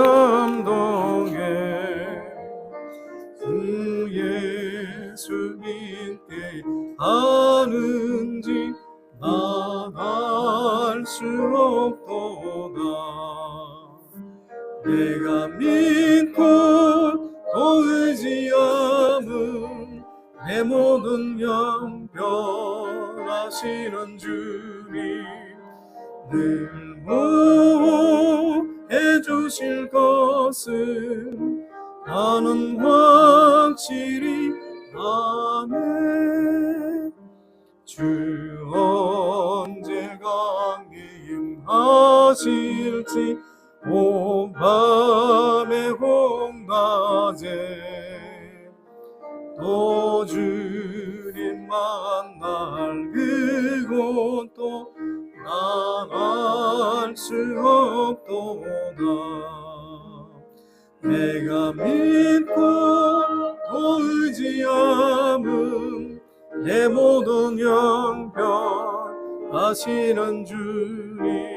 감동에 그 예수님께 아는지 난 알 수 없도다. 내가 믿고 또 의지함은 내 모든 영 변하시는 주님 늘 보호해 주실 것을 나는 확실히 아네. 주 언제가 임하실지 온 밤에 홍낮에 또 주님 만날 그곳도 난 알 수 없도다. 내가 믿고 또 의지함은 내 모든 영 변하시는 주님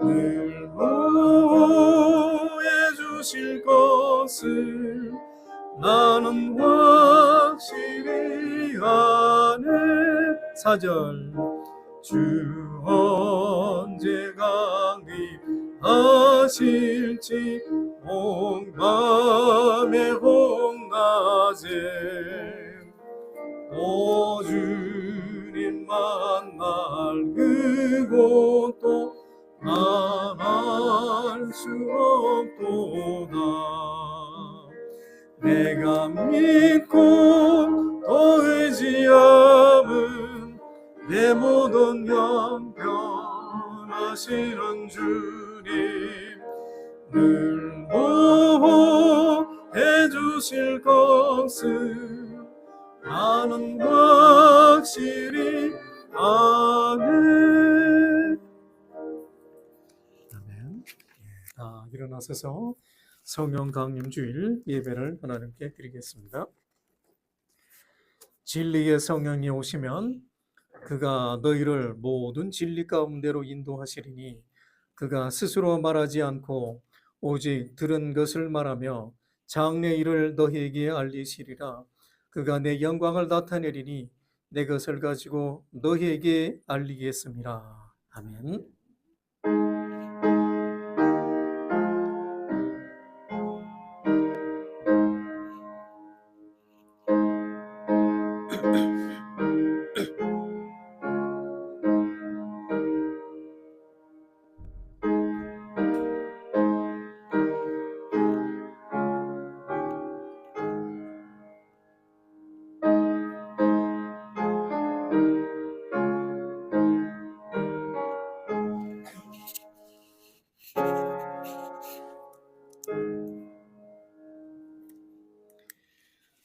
늘 보호해 주실 것을 나는 확실히 아네. 4절 주 언제가 임하실지 온 밤에 홍낮에 또 주님 만날 그곳도 난 알 수 없도다. 내가 믿고 또 의지함은 내 모든 영 변하시는 주님 늘 보호해 주실 것을 나는 확실히 아네. 아멘. 다 일어나셔서 성령 강림 주일 예배를 하나님께 드리겠습니다. 진리의 성령이 오시면 그가 너희를 모든 진리 가운데로 인도하시리니 그가 스스로 말하지 않고 오직 들은 것을 말하며 장래 일을 너희에게 알리시리라. 그가 내 영광을 나타내리니 내 것을 가지고 너희에게 알리겠습니다. 아멘.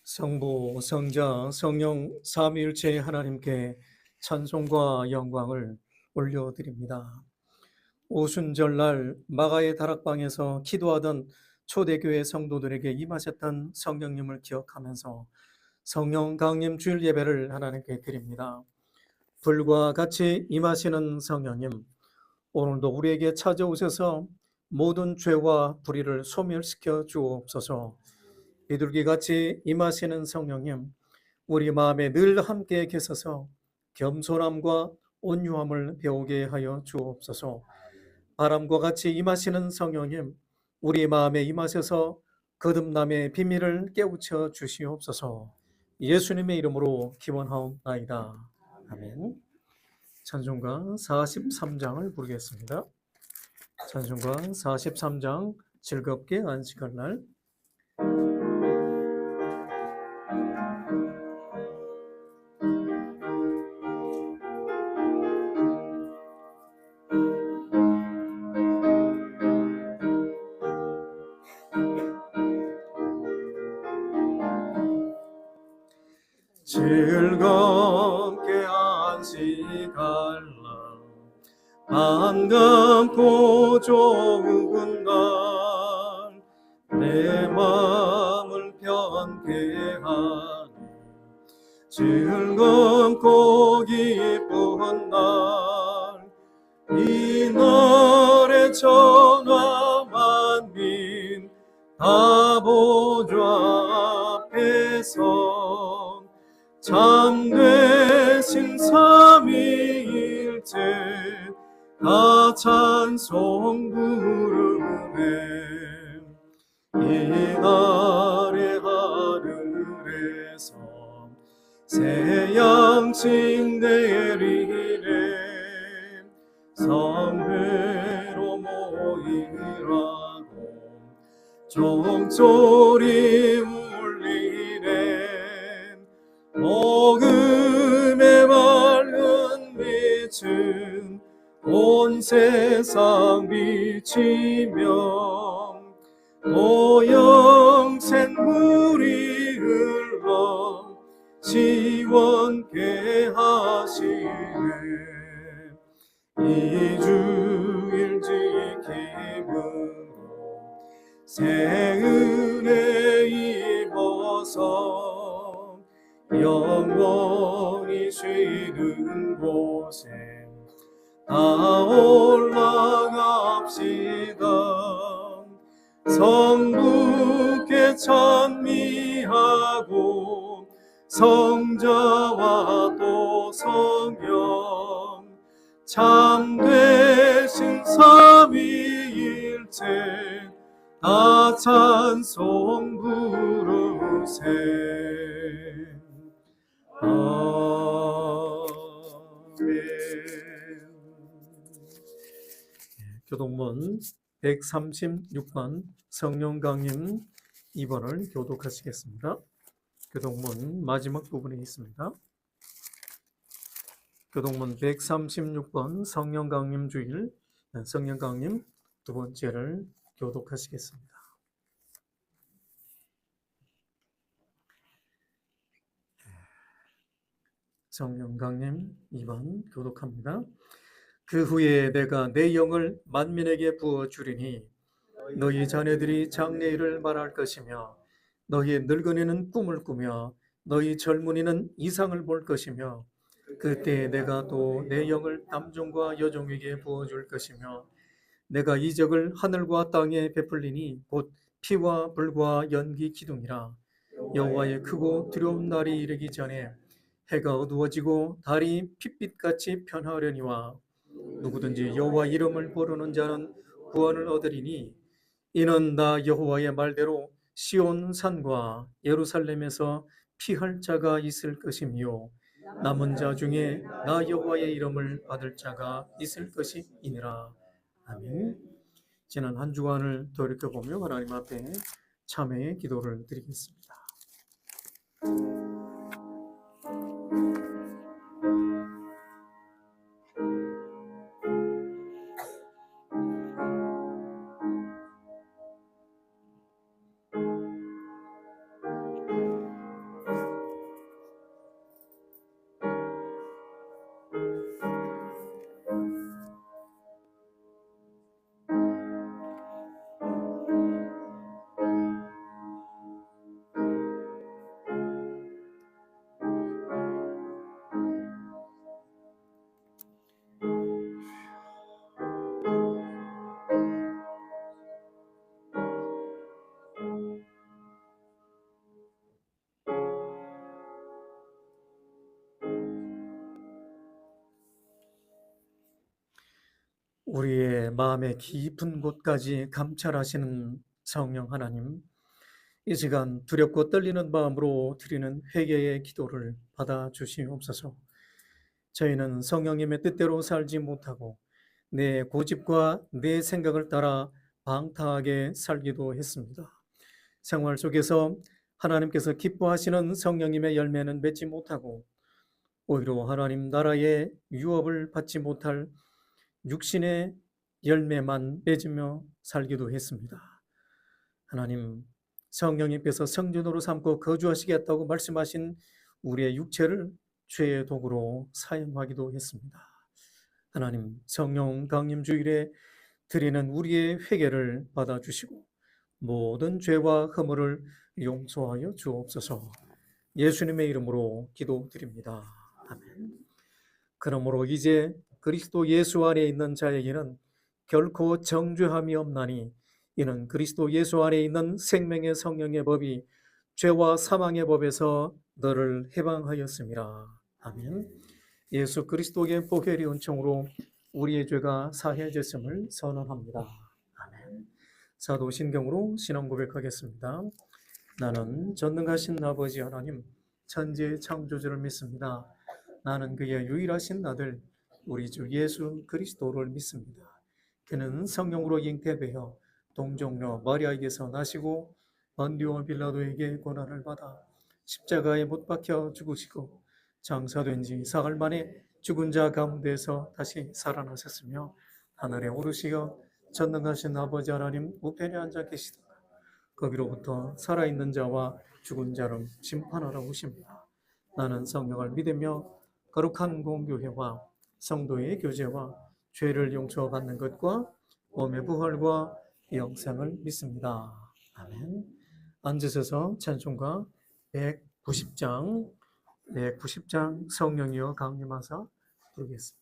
성부, 성자, 성령 삼위일체 하나님께 찬송과 영광을 올려드립니다. 오순절날 마가의 다락방에서 기도하던 초대교회 성도들에게 임하셨던 성령님을 기억하면서 성령 강림 주일 예배를 하나님께 드립니다. 불과 같이 임하시는 성령님, 오늘도 우리에게 찾아오셔서 모든 죄와 불의를 소멸시켜 주옵소서. 비둘기같이 임하시는 성령님, 우리 마음에 늘 함께 계셔서 겸손함과 온유함을 배우게 하여 주옵소서. 바람과 같이 임하시는 성령님, 우리 마음에 임하셔서 거듭남의 비밀을 깨우쳐 주시옵소서. 예수님의 이름으로 기원하옵나이다. 아멘. 찬송가 43장을 부르겠습니다. 찬송가 43장 즐겁게 안식할 날. 즐겁게 안식할 날 반갑고 좋은 날 내 마음을 편케 하니 즐겁고 기쁜 날 이 날의 전화 아보좌 앞에서 참되신 삼위일체 다 찬송 부르네. 이날의 하늘에서 새 양식 내리네. 성회로 모이라고 종소리 울리네. 복음의 밝은 빛은 온 세상 비치며 또 영생 물이 흘러 시원케 하시네. 이 주일 지킴으로 새 은혜 입어서 영원히 쉬는 곳에 다 올라갑시다. 성부께 찬미하고 성자와 또 성령 참되신 삼위일체 다 찬송 부르세. 아멘. 교독문 136번 성령 강림 2번을 교독하시겠습니다. 교독문 마지막 부분에 있습니다. 교독문 136번 성령 강림 주일, 성령 강림 두 번째를 교독하시겠습니다. 성령 강림 2번 교독합니다. 그 후에 내가 내 영을 만민에게 부어주리니 너희 자녀들이 장래일을 말할 것이며 너희 늙은이는 꿈을 꾸며 너희 젊은이는 이상을 볼 것이며 그때 내가 또 내 영을 남종과 여종에게 부어줄 것이며 내가 이적을 하늘과 땅에 베풀리니 곧 피와 불과 연기 기둥이라. 여호와의 크고 두려운 날이 이르기 전에 해가 어두워지고 달이 핏빛같이 변하려니와 누구든지 여호와 이름을 부르는 자는 구원을 얻으리니 이는 나 여호와의 말대로 시온 산과 예루살렘에서 피할 자가 있을 것이며 남은 자 중에 나 여호와의 이름을 받을 자가 있을 것이니라. 아멘. 지난 한 주간을 돌이켜보며 하나님 앞에 참회의 기도를 드리겠습니다. 우리의 마음의 깊은 곳까지 감찰하시는 성령 하나님, 이 시간 두렵고 떨리는 마음으로 드리는 회개의 기도를 받아주시옵소서. 저희는 성령님의 뜻대로 살지 못하고 내 고집과 내 생각을 따라 방탕하게 살기도 했습니다. 생활 속에서 하나님께서 기뻐하시는 성령님의 열매는 맺지 못하고 오히려 하나님 나라의 유업을 받지 못할 육신의 열매만 맺으며 살기도 했습니다. 하나님, 성령님께서 성전으로 삼고 거주하시겠다고 말씀하신 우리의 육체를 죄의 도구로 사용하기도 했습니다. 하나님, 성령 강림 주일에 드리는 우리의 회개를 받아주시고 모든 죄와 허물을 용서하여 주옵소서. 예수님의 이름으로 기도드립니다. 아멘. 그러므로 이제 그리스도 예수 안에 있는 자에게는 결코 정죄함이 없나니 이는 그리스도 예수 안에 있는 생명의 성령의 법이 죄와 사망의 법에서 너를 해방하였음이라. 아멘. 예수 그리스도의 보혈의 은총으로 우리의 죄가 사해졌음을 선언합니다. 아멘. 사도신경으로 신앙 고백하겠습니다. 나는 전능하신 아버지 하나님, 천지의 창조주를 믿습니다. 나는 그의 유일하신 아들 우리 주 예수 그리스도를 믿습니다. 그는 성령으로 잉태되어 동정녀 마리아에게서 나시고 번디오 빌라도에게 고난을 받아 십자가에 못 박혀 죽으시고 장사된 지 사흘 만에 죽은 자 가운데서 다시 살아나셨으며 하늘에 오르시어 전능하신 아버지 하나님 우편에 앉아 계시다. 거기로부터 살아있는 자와 죽은 자를 심판하러 오십니다. 나는 성령을 믿으며 거룩한 공교회와 성도의 교제와 죄를 용서받는 것과 몸의 부활과 영생을 믿습니다. 아멘. 앉으셔서 찬송가 190장 성령이여 강림하사 부르겠습니다.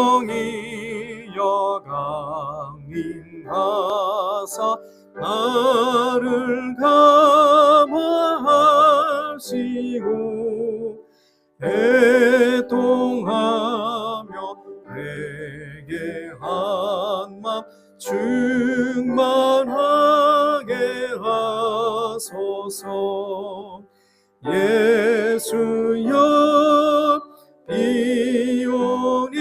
성령이여 강림하사 나를 감화하시고 애통하며 내게 한맘 충만하게 하소서. 예수여 비오니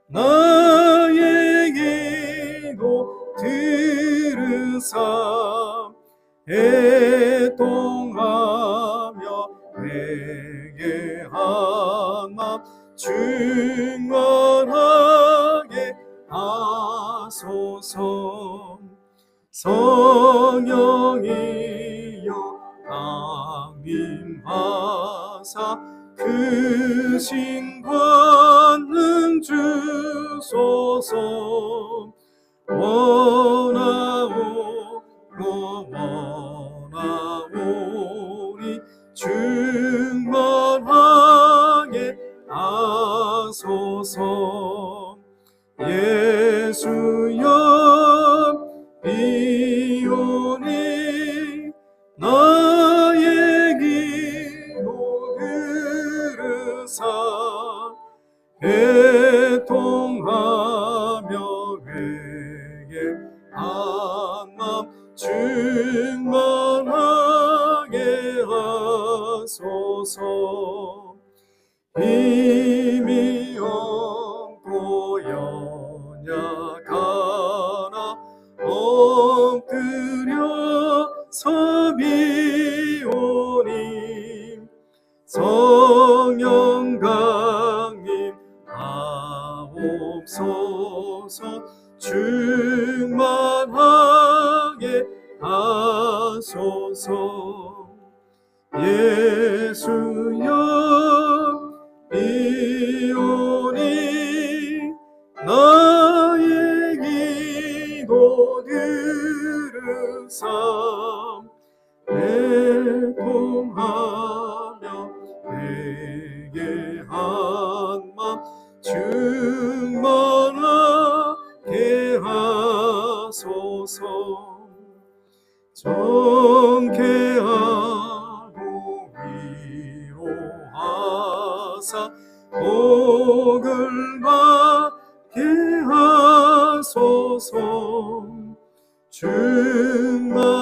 나의 기도 들으사 애통하며 내게 한맘 충만하게 하소서. 성령이여 강림하사 그 신관능 주소서. 원하오니 충만하게 하소서. 예수여 비오니 나의 기도 들으사 애통하며 내게 한맘 충만하게 하소서. 힘이 없고 연약하나 엎드려서 비오니 성령 강림하옵소서. 충만하게 하소서. 예수여 비오니 나의 기도 들으사 애통하며 내게 한맘 충만하게 하소서. 정케하고 위로하사 복을 받게 하소서. 충만하게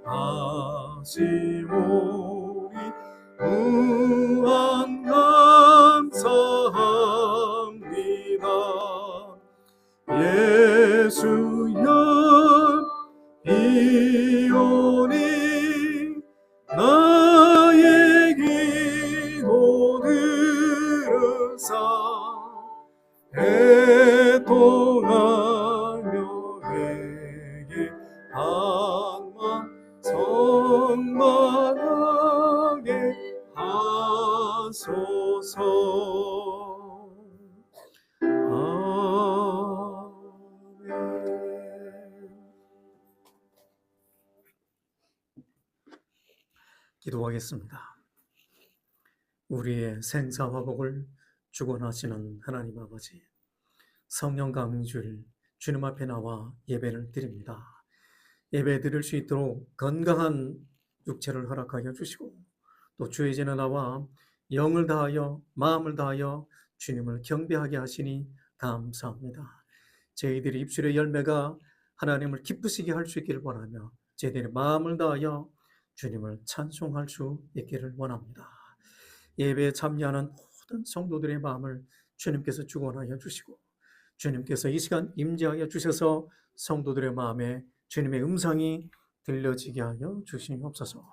하시오니 무한 감사합니다. 예수여 비오니 나의 기도 들으사 애통하며 내게 한맘 기도하겠습니다. 우리의 생사화복을 주관하시는 하나님 아버지, 성령 강림주일 주님 앞에 나와 예배를 드립니다. 예배 드릴 수 있도록 건강한 육체를 허락하여 주시고, 또 주의 전에 나와 영을 다하여 마음을 다하여 주님을 경배하게 하시니 감사합니다. 저희들의 입술의 열매가 하나님을 기쁘시게 할 수 있기를 원하며, 저희들의 마음을 다하여 주님을 찬송할 수 있기를 원합니다. 예배에 참여하는 모든 성도들의 마음을 주님께서 주관하여 주시고, 주님께서 이 시간 임재하여 주셔서 성도들의 마음에 주님의 음성이 들려지게 하여 주시옵소서.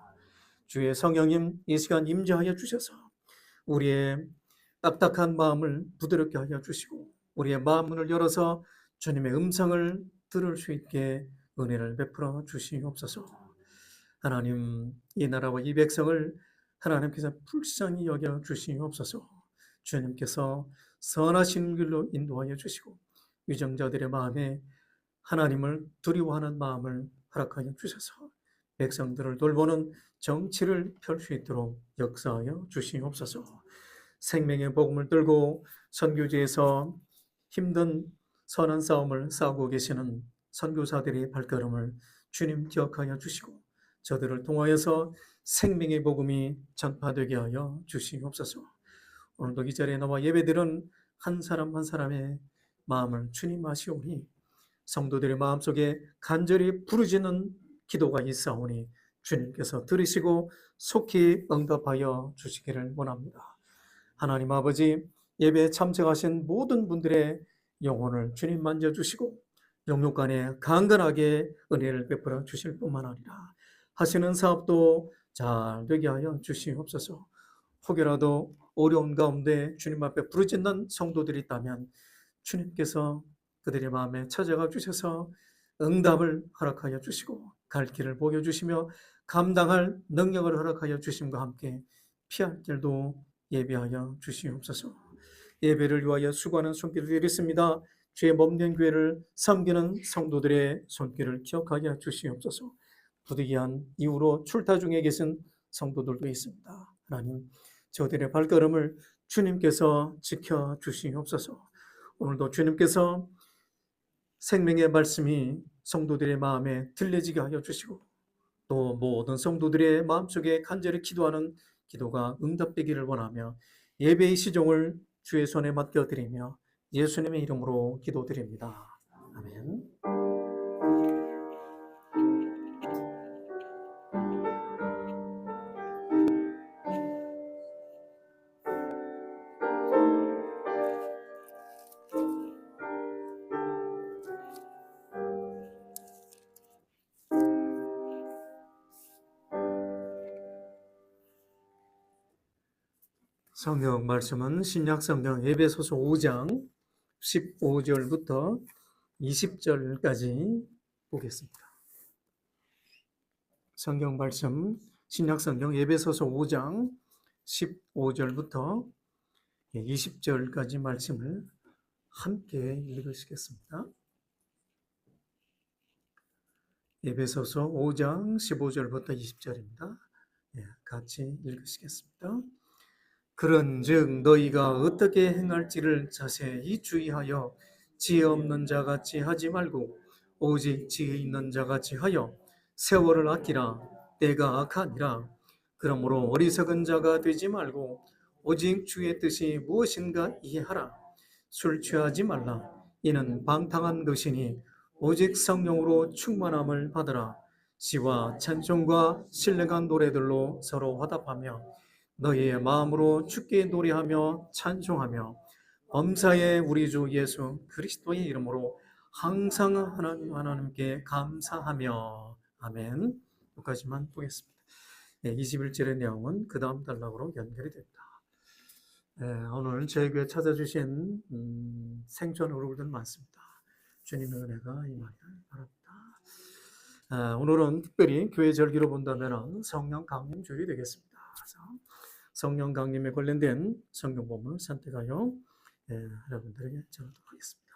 주의 성령님 이 시간 임재하여 주셔서 우리의 딱딱한 마음을 부드럽게 하여 주시고, 우리의 마음 문을 열어서 주님의 음성을 들을 수 있게 은혜를 베풀어 주시옵소서. 하나님, 이 나라와 이 백성을 하나님께서 불쌍히 여겨 주시옵소서. 주님께서 선하신 길로 인도하여 주시고, 위정자들의 마음에 하나님을 두려워하는 마음을 허락하여 주셔서 백성들을 돌보는 정치를 펼 수 있도록 역사하여 주시옵소서. 생명의 복음을 들고 선교지에서 힘든 선한 싸움을 싸우고 계시는 선교사들의 발걸음을 주님 기억하여 주시고, 저들을 통하여서 생명의 복음이 전파되게 하여 주시옵소서. 오늘도 이 자리에 나와 예배드린 한 사람 한 사람의 마음을 주님 아시오니, 성도들의 마음속에 간절히 부르짖는 기도가 있사오니 주님께서 들으시고 속히 응답하여 주시기를 원합니다. 하나님 아버지, 예배에 참석하신 모든 분들의 영혼을 주님 만져주시고 영육간에 강건하게 은혜를 베풀어 주실 뿐만 아니라 하시는 사업도 잘 되게 하여 주시옵소서. 혹여라도 어려운 가운데 주님 앞에 부르짖는 성도들이 있다면 주님께서 그들의 마음에 찾아가 주셔서 응답을 허락하여 주시고 갈 길을 보여주시며 감당할 능력을 허락하여 주심과 함께 피할 길도 예비하여 주시옵소서. 예배를 위하여 수고하는 손길을 드리겠습니다. 주의 몸된 교회를 섬기는 성도들의 손길을 기억하여 주시옵소서. 부득이한 이유로 출타 중에 계신 성도들도 있습니다. 하나님, 저들의 발걸음을 주님께서 지켜 주시옵소서. 오늘도 주님께서 생명의 말씀이 성도들의 마음에 들려지게 하여 주시고, 또 모든 성도들의 마음속에 간절히 기도하는 기도가 응답되기를 원하며 예배의 시종을 주의 손에 맡겨드리며 예수님의 이름으로 기도드립니다. 아멘. 성경 말씀은 신약성경 에베소서 5장 15절부터 20절까지 보겠습니다. 성경 말씀 신약성경 에베소서 5장 15절부터 20절까지 말씀을 함께 읽으시겠습니다. 에베소서 5장 15절부터 20절입니다. 같이 읽으시겠습니다. 그런즉 너희가 어떻게 행할지를 자세히 주의하여 지혜 없는 자같이 하지 말고 오직 지혜 있는 자같이 하여 세월을 아끼라. 때가 악하니라. 그러므로 어리석은 자가 되지 말고 오직 주의 뜻이 무엇인가 이해하라. 술 취하지 말라. 이는 방탕한 것이니 오직 성령으로 충만함을 받으라. 시와 찬송과 신령한 노래들로 서로 화답하며 너희의 마음으로 주께 노래하며 찬송하며 범사에 우리 주 예수 그리스도의 이름으로 항상 하나님께 감사하며. 아멘. 여기까지만 보겠습니다. 21절의 내용은 그 다음 단락으로 연결이 됩니다. 오늘 저희 교회 찾아주신 생존 어르신들 많습니다. 주님의 은혜가 임하기를 바랍니다. 오늘은 특별히 교회 절기로 본다면 성령 강림 주일이 되겠습니다. 그래서 성령 강림에 관련된 성경 본문을 선택하여 여러분들에게 전하도록 하겠습니다.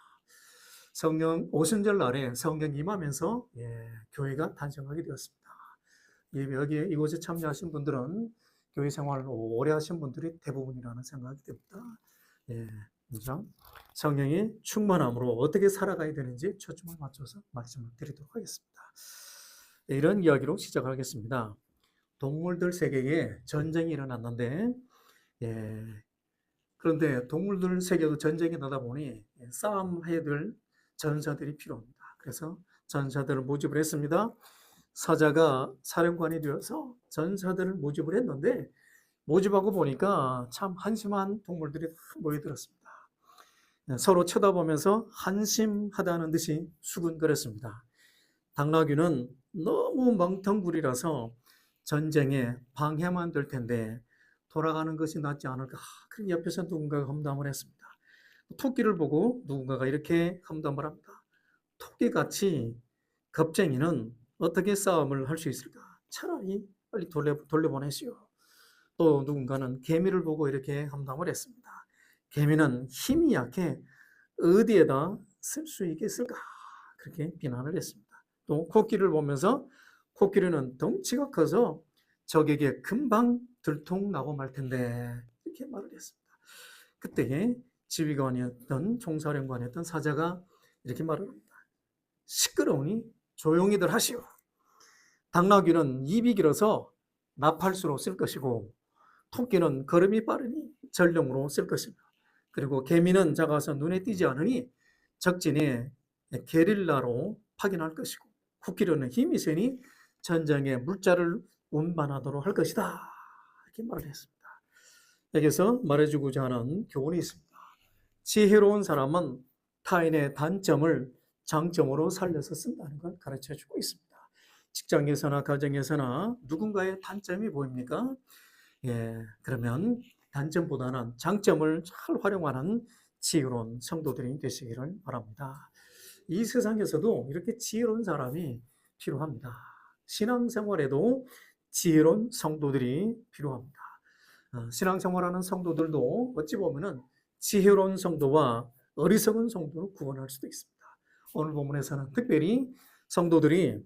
성령 오순절 날에 성령 임하면서 교회가 탄생하게 되었습니다. 여기에 이곳에 참여하신 분들은 교회 생활을 오래 하신 분들이 대부분이라는 생각이 듭니다. 예, 그죠? 성령이 충만함으로 어떻게 살아가야 되는지 초점을 맞춰서 말씀을 드리도록 하겠습니다. 이런 이야기로 시작하겠습니다. 동물들 세계에 전쟁이 일어났는데, 예, 그런데 동물들 세계도 전쟁이 나다 보니 싸움해야 될 전사들이 필요합니다. 그래서 전사들을 모집을 했습니다. 사자가 사령관이 되어서 전사들을 모집을 했는데, 모집하고 보니까 참 한심한 동물들이 다 모여들었습니다. 서로 쳐다보면서 한심하다는 듯이 수군거렸습니다. 당나귀는 너무 멍텅구리라서 전쟁에 방해만 될 텐데 돌아가는 것이 낫지 않을까. 그렇게 옆에서 누군가가 험담을 했습니다. 토끼를 보고 누군가가 이렇게 험담을 합니다. 토끼같이 겁쟁이는 어떻게 싸움을 할 수 있을까? 차라리 빨리 돌려보내시오. 또 누군가는 개미를 보고 이렇게 험담을 했습니다. 개미는 힘이 약해 어디에다 쓸 수 있겠을까? 그렇게 비난을 했습니다. 또 코끼리를 보면서 코끼리는 덩치가 커서 적에게 금방 들통나고 말 텐데 이렇게 말을 했습니다. 그때 지휘관이었던 총사령관이었던 사자가 이렇게 말을 합니다. 시끄러우니 조용히들 하시오. 당나귀는 입이 길어서 나팔수로 쓸 것이고 토끼는 걸음이 빠르니 전령으로 쓸 것입니다. 그리고 개미는 작아서 눈에 띄지 않으니 적진에 게릴라로 파견할 것이고 코끼리는 힘이 세니 전쟁에 물자를 운반하도록 할 것이다. 이렇게 말을 했습니다. 여기서 말해주고자 하는 교훈이 있습니다. 지혜로운 사람은 타인의 단점을 장점으로 살려서 쓴다는 걸 가르쳐주고 있습니다. 직장에서나 가정에서나 누군가의 단점이 보입니까? 그러면 단점보다는 장점을 잘 활용하는 지혜로운 성도들이 되시기를 바랍니다. 이 세상에서도 이렇게 지혜로운 사람이 필요합니다. 신앙생활에도 지혜로운 성도들이 필요합니다. 신앙생활하는 성도들도 어찌 보면은 지혜로운 성도와 어리석은 성도로 구분할 수도 있습니다. 오늘 본문에서는 특별히 성도들이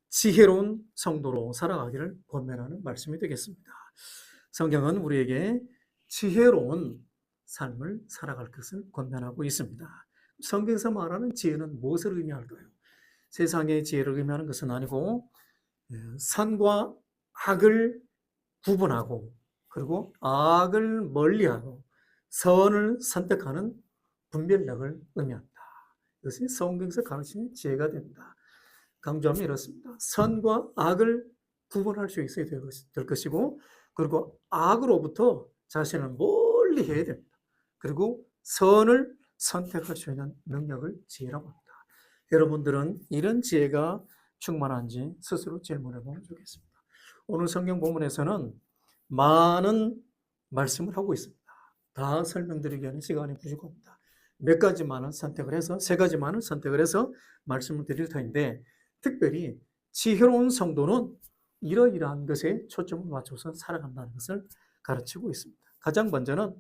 지혜로운 성도로 살아가기를 권면하는 말씀이 되겠습니다. 성경은 우리에게 지혜로운 삶을 살아갈 것을 권면하고 있습니다. 성경에서 말하는 지혜는 무엇을 의미할까요? 세상의 지혜를 의미하는 것은 아니고 선과 악을 구분하고 그리고 악을 멀리하고 선을 선택하는 분별력을 의미합니다. 이것이 성경에서 가르치는 지혜가 됩니다. 강조하면 이렇습니다. 선과 악을 구분할 수 있어야 될 것이고 그리고 악으로부터 자신을 멀리 해야 됩니다. 그리고 선을 선택할 수 있는 능력을 지혜라고 합니다. 여러분들은 이런 지혜가 충만한지 스스로 질문해 보면 좋겠습니다. 오늘 성경 본문에서는 많은 말씀을 하고 있습니다. 다 설명드리기에는 시간이 부족합니다. 몇 가지만을 선택을 해서 세 가지만을 선택을 해서 말씀을 드릴 터인데 특별히 지혜로운 성도는 이러이러한 것에 초점을 맞춰서 살아간다는 것을 가르치고 있습니다. 가장 먼저는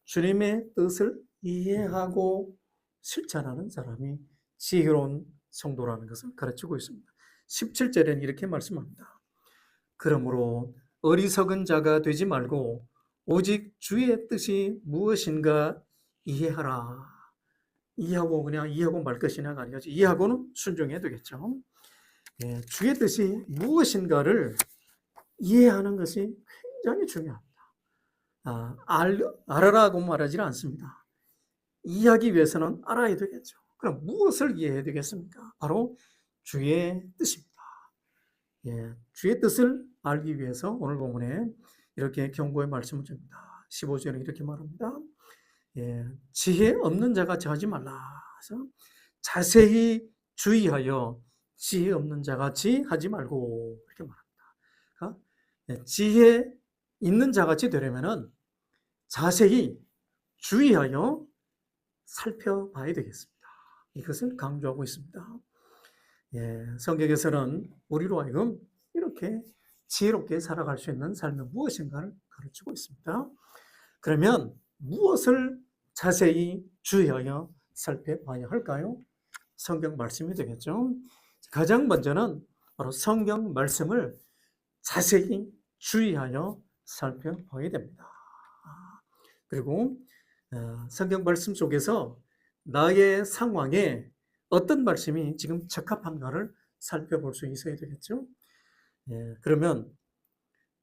주님의 뜻을 이해하고 실천하는 사람이 지혜로운 성도라는 것을 가르치고 있습니다. 17절에는 이렇게 말씀합니다. 그러므로 어리석은 자가 되지 말고 오직 주의 뜻이 무엇인가 이해하라. 이해하고 그냥 이해하고 말 것이냐가 아니라 이해하고는 순종해야 되겠죠. 주의 뜻이 무엇인가를 이해하는 것이 굉장히 중요합니다. 알아라고 말하지는 않습니다. 이해하기 위해서는 알아야 되겠죠. 그럼 무엇을 이해해야 되겠습니까? 바로 주의 뜻입니다. 주의 뜻을 알기 위해서 오늘 본문에 이렇게 경고의 말씀을 줍니다. 15절에 이렇게 말합니다. 지혜 없는 자가 하지 말라. 그래서 자세히 주의하여 지혜 없는 자같이 하지 말고 이렇게 말합니다. 그러니까 지혜 있는 자같이 되려면은 자세히 주의하여 살펴봐야 되겠습니다. 이것을 강조하고 있습니다. 성경에서는 우리로 하여금 이렇게 지혜롭게 살아갈 수 있는 삶은 무엇인가를 가르치고 있습니다. 그러면 무엇을 자세히 주의하여 살펴봐야 할까요? 성경 말씀이 되겠죠. 가장 먼저는 바로 성경 말씀을 자세히 주의하여 살펴봐야 됩니다. 그리고 성경 말씀 속에서 나의 상황에 어떤 말씀이 지금 적합한가를 살펴볼 수 있어야 되겠죠. 그러면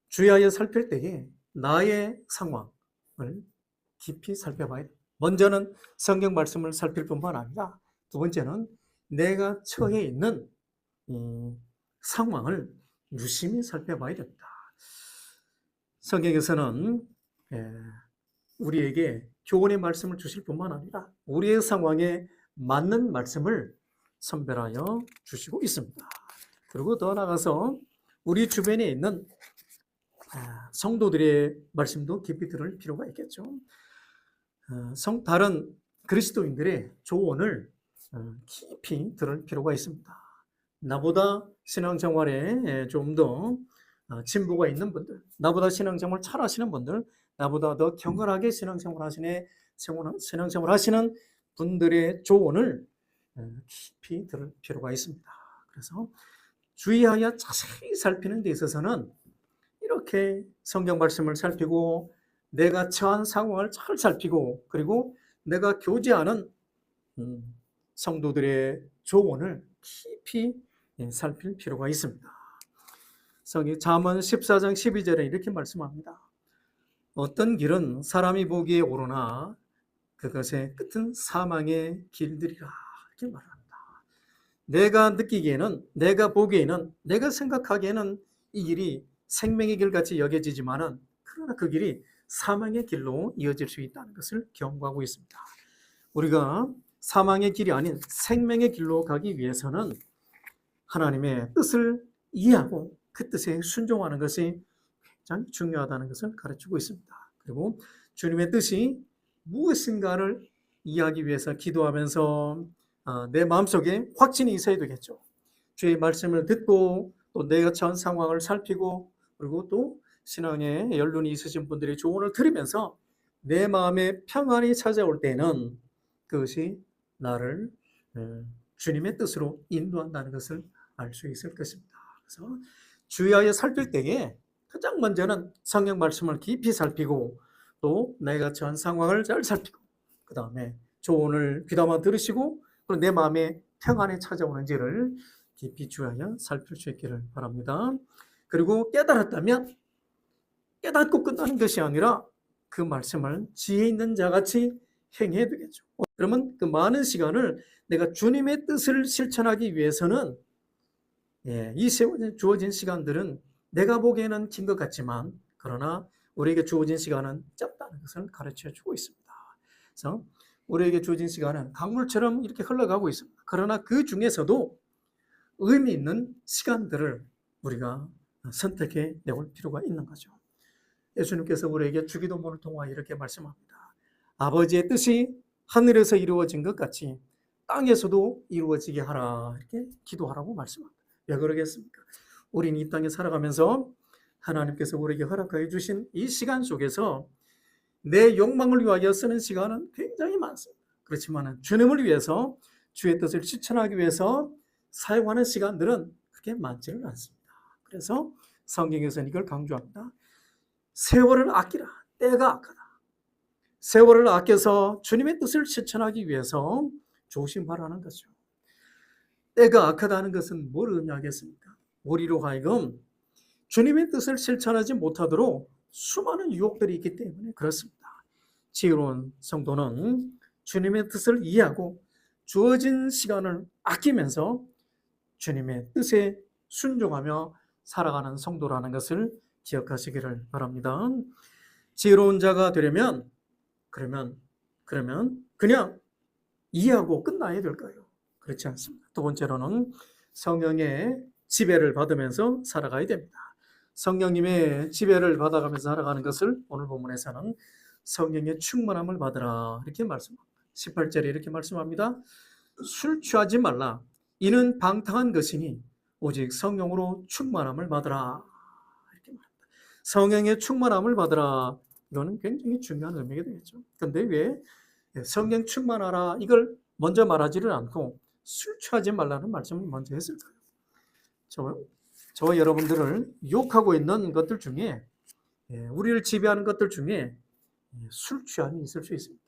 주의하여 살필 때에 나의 상황을 깊이 살펴봐야 돼요. 먼저는 성경 말씀을 살필 뿐만 아니라 두 번째는 내가 처해 있는 상황을 유심히 살펴봐야 됩니다. 성경에서는 우리에게 교훈의 말씀을 주실 뿐만 아니라 우리의 상황에 맞는 말씀을 선별하여 주시고 있습니다. 그리고 더 나아가서 우리 주변에 있는 성도들의 말씀도 깊이 들을 필요가 있겠죠. 다른 그리스도인들의 조언을 깊이 들을 필요가 있습니다. 나보다 신앙생활에 좀 더 진보가 있는 분들, 나보다 신앙생활 잘 하시는 분들, 나보다 더 경건하게 신앙생활 하시는 분들의 조언을 깊이 들을 필요가 있습니다. 그래서 주의하여 자세히 살피는 데 있어서는 이렇게 성경 말씀을 살피고 내가 처한 상황을 잘 살피고 그리고 내가 교제하는 성도들의 조언을 깊이 살필 필요가 있습니다. 잠언 14장 12절에 이렇게 말씀합니다. 어떤 길은 사람이 보기에 옳으나 그것의 끝은 사망의 길들이라 이렇게 말합니다. 내가 느끼기에는, 내가 보기에는, 내가 생각하기에는 이 길이 생명의 길같이 여겨지지만은 그러나 그 길이 사망의 길로 이어질 수 있다는 것을 경고하고 있습니다. 우리가 사망의 길이 아닌 생명의 길로 가기 위해서는 하나님의 뜻을 이해하고 그 뜻에 순종하는 것이 굉장히 중요하다는 것을 가르치고 있습니다. 그리고 주님의 뜻이 무엇인가를 이해하기 위해서 기도하면서 내 마음속에 확신이 있어야 되겠죠. 주의 말씀을 듣고 또 내가 처한 상황을 살피고 그리고 또 신앙에 연륜이 있으신 분들의 조언을 들으면서 내 마음에 평안이 찾아올 때는 그것이 나를 주님의 뜻으로 인도한다는 것을 알 수 있을 것입니다. 그래서 주의하여 살필 때에 가장 먼저는 성경 말씀을 깊이 살피고 또 내가 처한 상황을 잘 살피고 그 다음에 조언을 귀담아 들으시고 그리고 내 마음에 평안이 찾아오는지를 깊이 주의하여 살필 수 있기를 바랍니다. 그리고 깨달았다면 깨닫고 끝나는 것이 아니라 그 말씀을 지혜 있는 자같이 행해야 되겠죠. 그러면 그 많은 시간을 내가 주님의 뜻을 실천하기 위해서는 이 주어진 시간들은 내가 보기에는 긴 것 같지만 그러나 우리에게 주어진 시간은 짧다는 것을 가르쳐 주고 있습니다. 그래서 우리에게 주어진 시간은 강물처럼 이렇게 흘러가고 있습니다. 그러나 그 중에서도 의미 있는 시간들을 우리가 선택해 내올 필요가 있는 거죠. 예수님께서 우리에게 주기도문을 통하여 이렇게 말씀합니다. 아버지의 뜻이 하늘에서 이루어진 것 같이 땅에서도 이루어지게 하라 이렇게 기도하라고 말씀합니다. 왜 그러겠습니까? 우리는 이 땅에 살아가면서 하나님께서 우리에게 허락하여 주신 이 시간 속에서 내 욕망을 위하여 쓰는 시간은 굉장히 많습니다. 그렇지만 주님을 위해서 주의 뜻을 실천하기 위해서 사용하는 시간들은 그렇게 많지는 않습니다. 그래서 성경에서는 이걸 강조합니다. 세월을 아끼라. 때가 악하다. 세월을 아껴서 주님의 뜻을 실천하기 위해서 조심하라는 거죠. 때가 악하다는 것은 뭘 의미하겠습니까? 우리로 하여금 주님의 뜻을 실천하지 못하도록 수많은 유혹들이 있기 때문에 그렇습니다. 지혜로운 성도는 주님의 뜻을 이해하고 주어진 시간을 아끼면서 주님의 뜻에 순종하며 살아가는 성도라는 것을 기억하시기를 바랍니다. 지혜로운 자가 되려면 그러면 그냥 이해하고 끝나야 될까요? 그렇지 않습니다. 두 번째로는 성령의 지배를 받으면서 살아가야 됩니다. 성령님의 지배를 받아가면서 살아가는 것을 오늘 본문에서는 성령의 충만함을 받으라 이렇게 말씀합니다. 18절에 이렇게 말씀합니다. 술 취하지 말라. 이는 방탕한 것이니 오직 성령으로 충만함을 받으라 이렇게 말합니다. 성령의 충만함을 받으라. 이거는 굉장히 중요한 의미가 되겠죠. 그런데 왜 성령 충만하라 이걸 먼저 말하지를 않고 술 취하지 말라는 말씀을 먼저 했을까요? 저와 여러분들을 유혹하고 있는 것들 중에 우리를 지배하는 것들 중에 술 취함이 있을 수 있습니다.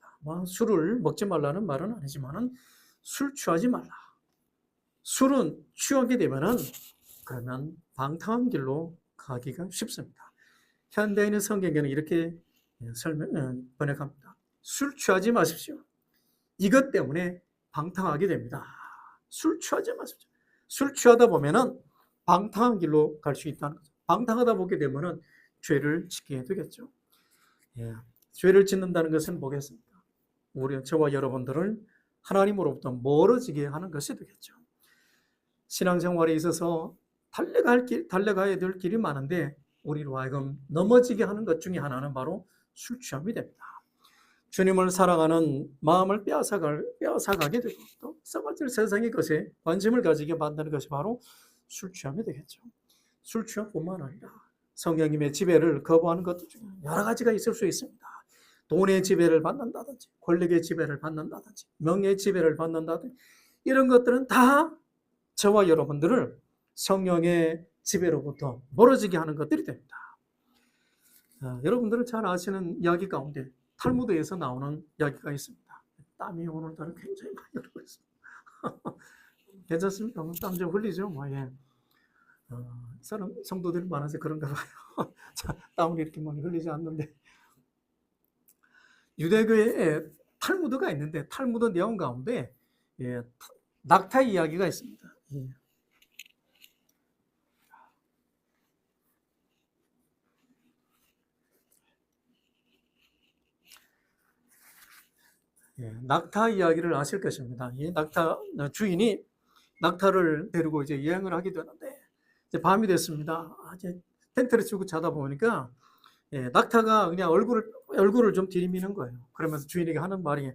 술을 먹지 말라는 말은 아니지만은 술 취하지 말라. 술은 취하게 되면은 그러면 방탕한 길로 가기가 쉽습니다. 현대인의 성경에는 이렇게 번역합니다. 술 취하지 마십시오. 이것 때문에 방탕하게 됩니다. 술 취하지 마십시오. 술 취하다 보면은 방탕한 길로 갈 수 있다는 거죠. 방탕하다 보게 되면은 죄를 짓게 되겠죠. 죄를 짓는다는 것은 뭐겠습니까? 우리 저와 여러분들을 하나님으로부터 멀어지게 하는 것이 되겠죠. 신앙생활에 있어서 달려가야 될 길이 많은데 우리로 하여금 넘어지게 하는 것 중에 하나는 바로 술 취함이 됩니다. 주님을 사랑하는 마음을 빼앗아가게 되고 또 썩어질 세상의 것에 관심을 가지게 만드는 것이 바로 술 취함이 되겠죠. 술 취함뿐만 아니라 성령님의 지배를 거부하는 것들 중에 여러 가지가 있을 수 있습니다. 돈의 지배를 받는다든지 권력의 지배를 받는다든지 명예의 지배를 받는다든지 이런 것들은 다 저와 여러분들을 성령의 지배로부터 멀어지게 하는 것들이 됩니다. 여러분들은 잘 아시는 이야기 가운데 탈무드에서 나오는 이야기가 있습니다. 땀이 오늘따라 굉장히 많이 흐르고 있습니다. 괜찮습니까? 땀 좀 흘리죠? 사람 성도들이 많아서 그런가 봐요. 땀을 이렇게 많이 흘리지 않는데 유대교에 탈무드가 있는데 탈무드 내용 가운데 낙타 이야기가 있습니다. 낙타 이야기를 아실 것입니다. 이 낙타 주인이 낙타를 데리고 이제 여행을 하게 되는데 이제 밤이 됐습니다. 이제 텐트를 치고 자다 보니까 낙타가 그냥 얼굴을 좀 들이미는 거예요. 그러면서 주인에게 하는 말이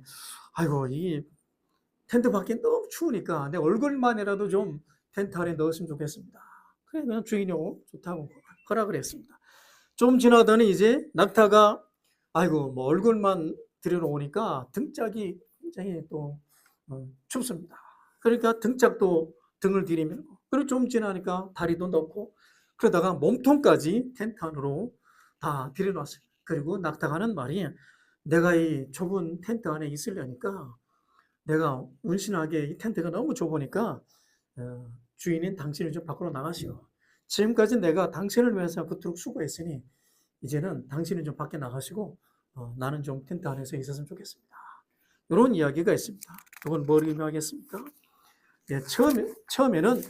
아이고 이 텐트 밖에 너무 추우니까 내 얼굴만이라도 좀 텐트 안에 넣었으면 좋겠습니다. 그냥 주인이 좋다고 허락을 했습니다. 좀 지나더니 이제 낙타가 아이고 뭐 얼굴만 들여놓으니까 등짝이 굉장히 또 춥습니다. 그러니까 등을 들이밀고 그리고 좀 지나니까 다리도 넣고 그러다가 몸통까지 텐트 안으로 다 들여놨어요. 그리고 낙타가 하는 말이 내가 이 좁은 텐트 안에 있으려니까 내가 운신하게 이 텐트가 너무 좁으니까 주인인 당신을 좀 밖으로 나가시오. 지금까지 내가 당신을 위해서 그토록 수고했으니 이제는 당신은 좀 밖에 나가시고 나는 좀 텐트 안에서 있었으면 좋겠습니다. 이런 이야기가 있습니다. 이건 뭘 의미하겠습니까? 처음에는